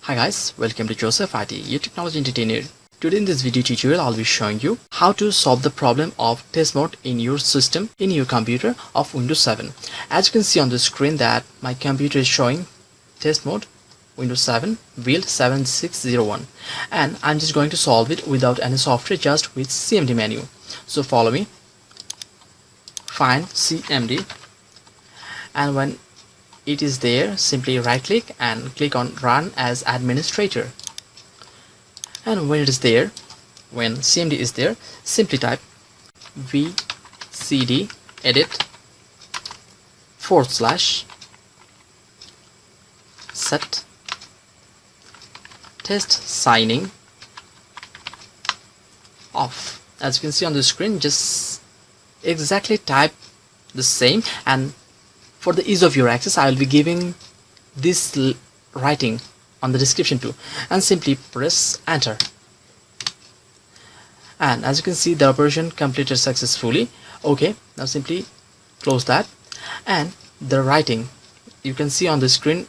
Hi guys, welcome to Joseph IT, your technology entertainer. Today in this video tutorial, I'll be showing you how to solve the problem of test mode in your system, in your computer of Windows 7. As you can see on the screen that my computer is showing test mode Windows 7 build 7601, and I'm just going to solve it without any software, just with CMD menu. So follow me, find CMD, and when it is there, simply right click and click on run as administrator. And when it is there, when CMD is there, simply type bcdedit / set testsigning off. As you can see on the screen, just exactly type the same, and for the ease of your access, I will be giving this writing on the description too, and simply press enter. And as you can see, the operation completed successfully. Okay, now simply close that, and the writing you can see on the screen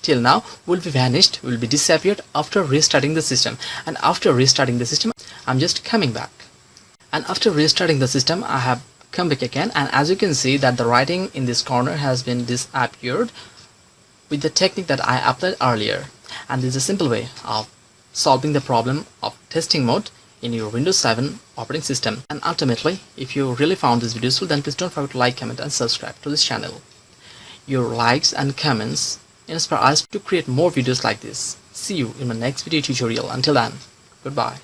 till now will be vanished, will be disappeared after restarting the system. And after restarting the system, I'm just coming back, and after restarting the system, I have come back again, and as you can see that the writing in this corner has been disappeared with the technique that I applied earlier. And this is a simple way of solving the problem of testing mode in your Windows 7 operating system. And ultimately, if you really found this video useful, then please don't forget to like, comment and subscribe to this channel. Your likes and comments inspire us to create more videos like this. See you in my next video tutorial. Until then, goodbye.